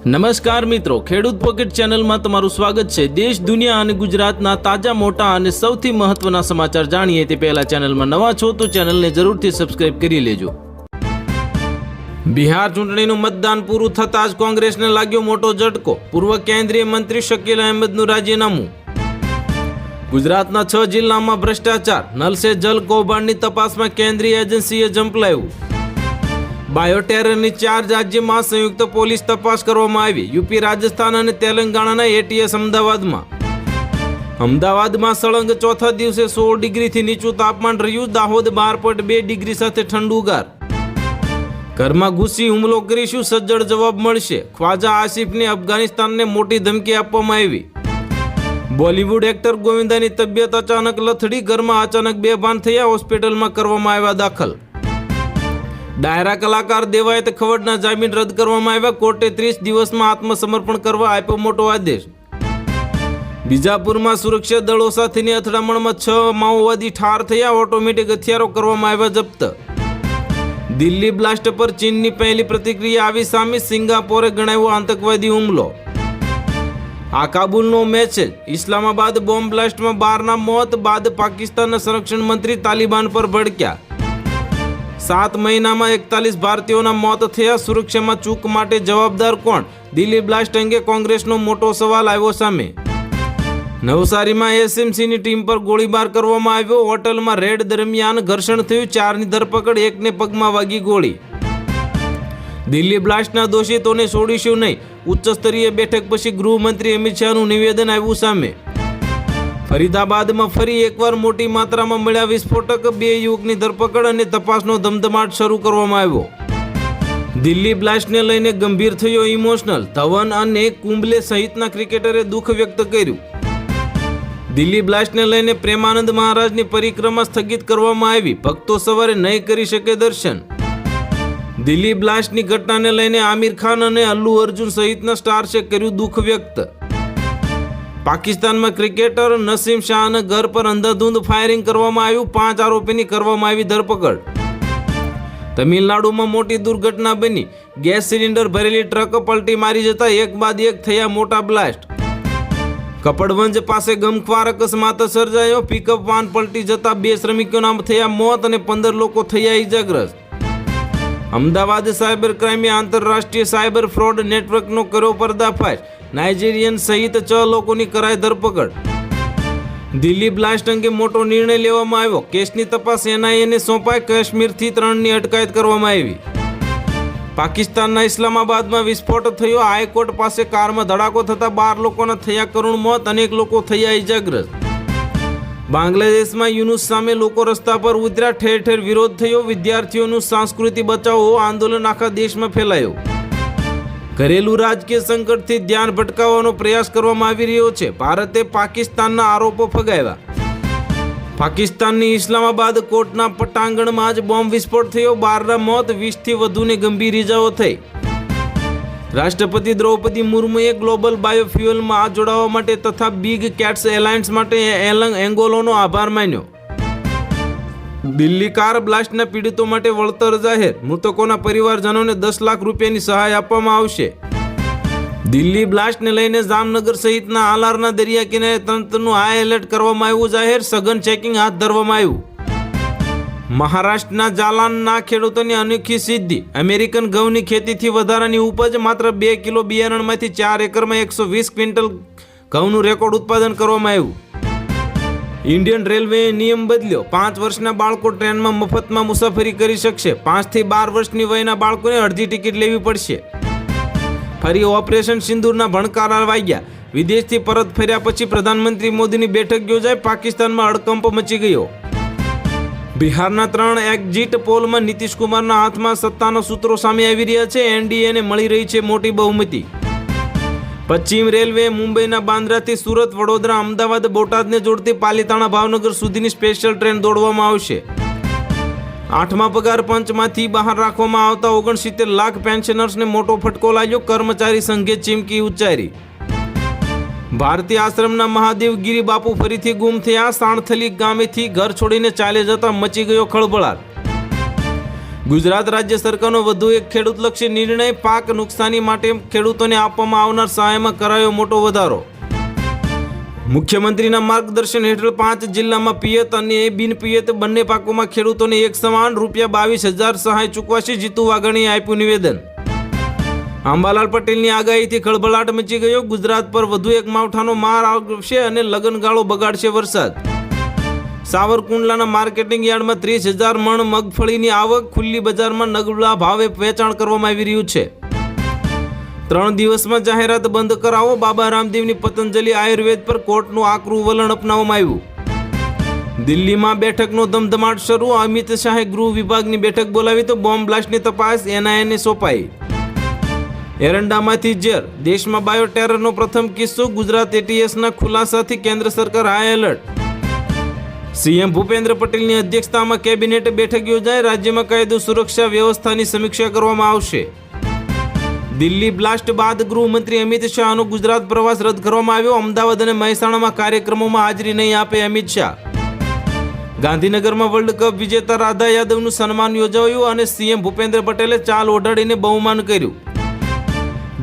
નમસ્કાર મિત્રો, ખેડૂત પોકેટ ચેનલમાં તમારું સ્વાગત છે। દેશ, દુનિયા અને ગુજરાતના તાજા, મોટા અને સૌથી મહત્વના સમાચાર જાણીએ તે પહેલા ચેનલમાં નવા છો તો ચેનલને જરૂરથી સબસ્ક્રાઇબ કરી લેજો। બિહાર ચૂંટણીનું મતદાન પૂરું થતાં જ કોંગ્રેસને લાગ્યો મોટો ઝટકો। પૂર્વ કેન્દ્રીય મંત્રી શકીલ અહેમદનું રાજીનામું। ગુજરાતના 6 જિલ્લામાં ભ્રષ્ટાચાર, નલ સે જલ કૌભાંડની તપાસમાં કેન્દ્રીય એજન્સીએ ઝંપલાવ્યું। બાયોટેરરની 4 રાજ્યમાં સંયુક્ત પોલીસ તપાસ કરવામાં આવી। યુપી, રાજસ્થાન અને તેલંગાણાના એટીએસ અમદાવાદમાં સળંગ ચોથા દિવસે 16 ડિગ્રીથી નીચું તાપમાન રહ્યું। દાહોદ 12.2 ડિગ્રી સાથે ઠંડુગાર। ઘરમાં ઘૂસી હુમલો કરીશું, સજ્જડ જવાબ મળશે। ખ્વાજા આસિફને અફઘાનિસ્તાનને મોટી ધમકી આપવામાં આવી। બોલિવૂડ એક્ટર ગોવિંદાની તબિયત અચાનક લથડી, ઘરમાં અચાનક બેભાન થયા, હોસ્પિટલમાં કરવામાં આવ્યા દાખલ। ડાયરા કલાકાર દેવાયત ખવડના જામીન રદ કરવામાં આવ્યા। કોર્ટે 30 દિવસમાં આત્મસમર્પણ કરવા આપ્યો મોટો આદેશ। બીજાપુરમાં સુરક્ષા દળો સાથેની અથડામણમાં 6 માઓવાદી ઠાર થયા। ઓટોમેટિક હથિયારો કરવામાં આવ્યા જપ્ત। દિલ્હી બ્લાસ્ટ પર ચીનની પહેલી પ્રતિક્રિયા આવી સામે। સિંગાપોરે ગણાવ્યો આતંકવાદી હુમલો। આ કાબુલનો મેસેજ। ઇસ્લામાબાદ બોમ્બ બ્લાસ્ટમાં 12ના મોત બાદ પાકિસ્તાનના સંરક્ષણ મંત્રી તાલિબાન પર ભડક્યા। 7 મહિનામાં 41 ભારતીયોના મોત થયા। સુરક્ષામાં ચૂક માટે જવાબદાર કોણ? દિલ્હી બ્લાસ્ટ અંગે કોંગ્રેસનો મોટો સવાલ આવ્યો સામે। નવસારીમાં એસએમસીની ટીમ પર ગોળીબાર કરવામાં આવ્યો। હોટલમાં રેડ દરમિયાન ઘર્ષણ થયું, 4ની ધરપકડ, 1ને પગમાં વાગી ગોળી। દિલ્હી બ્લાસ્ટના દોષિતોને છોડીશું નહીં, ઉચ્ચ સ્તરીય બેઠક પછી ગૃહમંત્રી અમિત શાહનું નિવેદન આવ્યું સામે। ફરીદાબાદમાં ફરી એકવાર મોટી માત્રામાં મળ્યા વિસ્ફોટક, 2 યુવકની ધરપકડ અને તપાસનો ધમધમાટ શરૂ કરવામાં આવ્યો। દિલ્હી બ્લાસ્ટને લઈને ગંભીર થયો ઇમોશનલ, ધવન અને કુંબલે સહિતના ક્રિકેટરે દુઃખ વ્યક્ત કર્યું। દિલ્હી બ્લાસ્ટને લઈને પ્રેમાનંદ મહારાજની પરિક્રમા સ્થગિત કરવામાં આવી, ભક્તો સવારે નહીં કરી શકે દર્શન। દિલ્હી બ્લાસ્ટની ઘટનાને લઈને આમિર ખાન અને અલ્લુ અર્જુન સહિતના સ્ટાર્સે કર્યું દુઃખ વ્યક્ત। પાકિસ્તાનમાં ક્રિકેટર નસીમ શાહના ઘર પર અંધાધૂંધ ફાયરિંગ કરવામાં આવ્યું, 5 આરોપીની કરવામાં આવી ધરપકડ। તમિલનાડુમાં મોટી દુર્ઘટના બની, ગેસ સિલિન્ડર ભરેલી ટ્રક પલટી મારી જતા એક બાદ એક થયા મોટા બ્લાસ્ટ। કપડવંજ પાસે ગમખ્વાર અકસ્માત સર્જાયો, પિકઅપ વાન પલટી જતા 2 શ્રમિકોના થયા મોત અને 15 લોકો થયા ઇજાગ્રસ્ત। અમદાવાદ સાયબર ક્રાઇમે આંતરરાષ્ટ્રીય સાયબર ફ્રોડ નેટવર્કનો કર્યો પર્દાફાશ, નાઇજીરિયન સહિત 6 લોકોની કરાઈ ધરપકડ। દિલ્હી બ્લાસ્ટ અંગે મોટો નિર્ણય લેવામાં આવ્યો, કેસની તપાસ એનઆઈએને સોંપાઈ, કાશ્મીરથી 3ની અટકાયત કરવામાં આવી। પાકિસ્તાનના ઇસ્લામાબાદમાં વિસ્ફોટ થયો, હાઈકોર્ટ પાસે કારમાં ધડાકો થતા 12 લોકોના થયા કરુણ મોત, અનેક લોકો થયા ઇજાગ્રસ્ત। બાંગ્લાદેશમાં યુનુસ સામે લોકો રસ્તા પર ઉતર્યા, ઠેર ઠેર વિરોધ થયો, વિદ્યાર્થીઓનું સંસ્કૃતિ બચાવો આંદોલન આખા દેશમાં ફેલાયો। ઘરેલું રાજકીય સંકટથી ધ્યાન ભટકાવવાનો પ્રયાસ કરવામાં આવી રહ્યો છે, ભારતે પાકિસ્તાનના આરોપો ફગાવ્યા। પાકિસ્તાનની ઇસ્લામાબાદ કોર્ટના પટાંગણમાં જ બોમ્બ વિસ્ફોટ થયો, 12ના મોત, 20થી વધુને ગંભીર ઇજાઓ થઈ। રાષ્ટ્રપતિ દ્રૌપદી મુર્મુએ ગ્લોબલ બાયોફ્યુઅલમાં જોડાવા માટે તથા બિગ કેટ્સ એલાયન્સ માટે એંગોલોનો આભાર માન્યો। દિલ્હી કાર બ્લાસ્ટના પીડિતો માટે વળતર જાહેર, મૃતકોના પરિવારજનોને 10 લાખ રૂપિયાની સહાય આપવામાં આવશે। દિલ્હી બ્લાસ્ટને લઈને જામનગર સહિતના આલારના દરિયા કિનારે તંત્રનું હાઈ એલર્ટ કરવામાં આવ્યું જાહેર, સઘન ચેકિંગ હાથ ધરવામાં આવ્યું। મહારાષ્ટ્રના જાલાનના ખેડૂતોની અનોખી સિદ્ધિ, અમેરિકન ઘઉંની ખેતીથી વધારાની ઉપજ, માત્ર 2 કિલો બિયારણમાંથી 4 એકરમાં 120 ક્વિન્ટલ ઘઉંનું રેકોર્ડ ઉત્પાદન કરવામાં આવ્યું। ઇન્ડિયન રેલવેએ નિયમ બદલ્યો, 5 વર્ષના બાળકો ટ્રેનમાં મફતમાં મુસાફરી કરી શકશે, 5 થી 12 વર્ષની વયના બાળકોને અડધી ટિકિટ લેવી પડશે। ફરી ઓપરેશન સિંદૂરના ભણકારા વાગ્યા, વિદેશથી પરત ફર્યા પછી પ્રધાનમંત્રી મોદીની બેઠક યોજાઈ, પાકિસ્તાનમાં હડકંપ મચી ગયો। બિહારના 3 એક્ઝિટ પોલમાં નીતિશ કુમારના હાથમાં સત્તાના સૂત્રો સામે આવી રહ્યા છે, એનડીએને મળી રહી છે મોટી બહુમતી। પશ્ચિમ રેલવે મુંબઈના બાંદ્રાથી સુરત, વડોદરા, અમદાવાદ, બોટાદને જોડતી પાલીતાણા, ભાવનગર સુધીની સ્પેશિયલ ટ્રેન દોડવામાં આવશે। 8મા પગાર પંચમાંથી બહાર રાખવામાં આવતા 69 લાખ પેન્શનર્સને મોટો ફટકો લાગ્યો, કર્મચારી સંઘે ચીમકી ઉચ્ચારી। ભારતીય આશ્રમના મહાદેવગીરી બાપુ ફરીથી ગુમ થયા, સાણથલી ગામેથી ઘર છોડીને ચાલે જતા મચી ગયો ખળભળાટ। ગુજરાત રાજ્ય સરકારનો વધુ એક ખેડૂતલક્ષી નિર્ણય, પાક નુકસાની માટે ખેડૂતોને આપવામાં આવનાર સહાયમાં કરાયો મોટો વધારો. મુખ્યમંત્રીના માર્ગદર્શન હેઠળ 5 જિલ્લામાં પિયત અને બિનપિયત બંને પાકોમાં ખેડૂતોને એક સમાન ₹22,000 સહાય ચૂકવાશે. જીતુ વાઘાણીએ આપ્યું નિવેદન. અંબાલાલ પટેલની આગાહીથી ખળભળાટ મચી ગયો. ગુજરાત પર વધુ એક માવઠાનો માર આવશે અને લગનગાળો બગાડશે વરસાદ. સાવરકુંડલાના માર્કેટિંગ યાર્ડમાં 30,000 મણ મગફળીની આવક. ખુલ્લી બજારમાં નગલા ભાવે વેચાણ કરવામાં આવી રહ્યું છે. 3 દિવસમાં જાહેરાત બંધ કરાવો. બાબા રામદેવની પતંજલિ આયુર્વેદ પર કોર્ટનું આકરું વલણ અપનાવવામાં આવ્યું. દિલ્હીમાં બેઠકનો ધમધમાટ શરૂ. અમિત શાહે ગૃહ વિભાગની બેઠક બોલાવી તો બોમ્બ બ્લાસ્ટની તપાસ NIAને સોંપાઈ. એરંડામાંથી ઝેર, દેશમાં બાયોટેરરનો પ્રથમ કિસ્સો. ગુજરાત ATSના ખુલાસાથી કેન્દ્ર સરકાર હાઈ એલર્ટ. CM ભૂપેન્દ્ર પટેલની અધ્યક્ષતામાં કેબિનેટ બેઠક યોજાઈ. રાજ્યમાં કાયદો સુરક્ષા વ્યવસ્થાની સમીક્ષા કરવામાં આવશે. દિલ્હી બ્લાસ્ટ બાદ ગૃહમંત્રી અમિત શાહનો ગુજરાત પ્રવાસ રદ કરવામાં આવ્યો. અમદાવાદ અને મહેસાણામાં કાર્યક્રમોમાં હાજરી નહીં આપે અમિત શાહ. ગાંધીનગરમાં વર્લ્ડ કપ વિજેતા રાધા યાદવનું સન્માન યોજાયું અને CM ભૂપેન્દ્ર પટેલે ચાલ ઓઢાડીને બહુમાન કર્યું.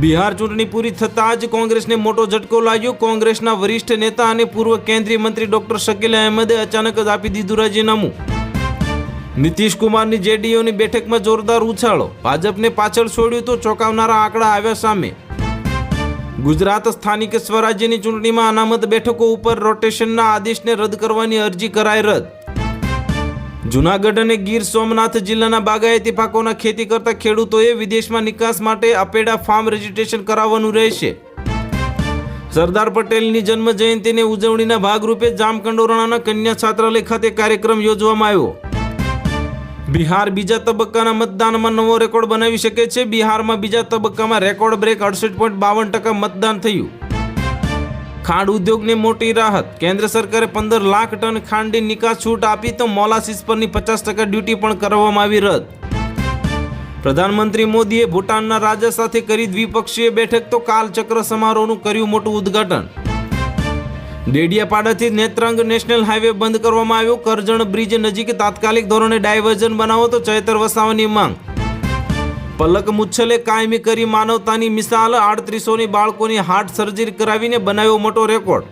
બિહાર ચૂંટણી પૂરી થતાં જ કોંગ્રેસને મોટો ઝટકો લાગ્યો. કોંગ્રેસના વરિષ્ઠ નેતા અને પૂર્વ કેન્દ્રીય મંત્રી ડોક્ટર શકીલ અહેમદે અચાનક જ આપી દીધું રાજીનામું. નીતિશ કુમારની JDUની બેઠકમાં જોરદાર ઉછાળો. ભાજપને પાછળ છોડ્યું તો ચોંકાવનારા આંકડા આવ્યા સામે. ગુજરાત સ્થાનિક સ્વરાજ્યની ચૂંટણીમાં અનામત બેઠકો ઉપર રોટેશનના આદેશને રદ કરવાની અરજી કરાઈ રદ. જૂનાગઢ અને ગીર સોમનાથ જિલ્લાના બાગાયતી પાકોના ખેતી કરતા ખેડૂતોએ વિદેશમાં નિકાસ માટે અપેડા ફાર્મ રજીસ્ટ્રેશન કરાવવાનું રહેશે. સરદાર પટેલની જન્મ જયંતિની ઉજવણીના ભાગરૂપે જામકંડોરણાના કન્યા છાત્રાલય ખાતે કાર્યક્રમ યોજવામાં આવ્યો. બિહાર બીજા તબક્કાના મતદાનમાં નવો રેકોર્ડ બનાવી શકે છે. બિહારમાં બીજા તબક્કામાં રેકોર્ડ બ્રેક 68.52% મતદાન થયું. ખાંડ ઉદ્યોગને મોટી રાહત. કેન્દ્ર સરકારે 15 લાખ ટન ખાંડની નિકાસ છૂટ આપી તો મોલાસીસ પરની 50% ડ્યુટી પણ કરવામાં આવી રદ. પ્રધાનમંત્રી મોદીએ ભૂટાનના રાજા સાથે કરી દ્વિપક્ષીય બેઠક તો કાલચક્ર સમારોહનું કર્યું મોટું ઉદ્ઘાટન. ડેડિયાપાડાથી નેત્રંગ નેશનલ હાઈવે બંધ કરવામાં આવ્યો. કરજણ બ્રિજ નજીક તાત્કાલિક ધોરણે ડાયવર્ઝન બનાવો તો ચૈતર વસાવાની માંગ. પલક મુચ્છલે કાયમી કરી માનવતાની મિસાલ. 3800 બાળકોની હાર્ટ સર્જરી કરાવીને બનાવ્યો મોટો રેકોર્ડ.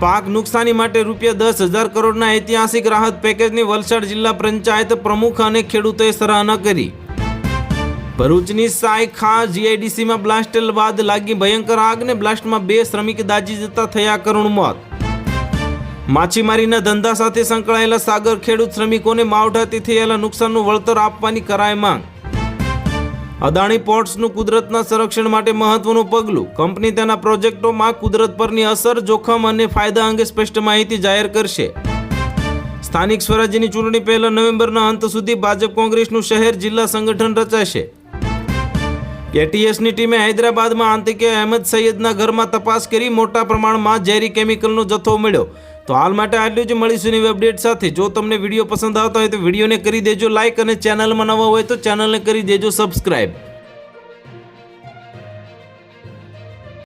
પાક નુકસાની માટે ₹10,000 કરોડના ઐતિહાસિક રાહત પેકેજની વલસાડ જિલ્લા પંચાયત પ્રમુખ અને ખેડૂતોએ સરાહના કરી. ભરૂચની સાયખા GIDCમાં બ્લાસ્ટ બાદ લાગી ભયંકર આગ ને બ્લાસ્ટમાં 2 શ્રમિક દાઝી જતા થયા કરુણ મોત. માછીમારીના ધંધા સાથે સંકળાયેલા સાગર ખેડૂત શ્રમિકોને માવઠાથી થયેલા નુકસાનનું વળતર આપવાની કરાય માંગ. અદાણી પોર્ટ્સનું કુદરતના સંરક્ષણ માટે મહત્વનું પગલું. કંપની તેના પ્રોજેક્ટોમાં કુદરત પરની અસર, જોખમ અને ફાયદા અંગે સ્પષ્ટ માહિતી જાહેર કરશે. સ્થાનિક સ્વરાજ્યની ચૂંટણી પહેલા નવેમ્બરના અંત સુધી ભાજપ કોંગ્રેસનું શહેર જિલ્લા સંગઠન રચાશે. ATSની ટીમે હૈદરાબાદમાં આતંકી અહેમદ સૈયદના ઘરમાં તપાસ કરી. મોટા પ્રમાણમાં ઝેરી કેમિકલનો જથ્થો મળ્યો. તો હાલ માટે આટલું જ. મળીશું નવી અપડેટ સાથે. જો તમને વિડીયો પસંદ આવતા હોય તો વિડીયોને કરી દેજો લાઇક અને ચેનલમાં નવા હોય તો ચેનલને કરી દેજો સબસ્ક્રાઇબ.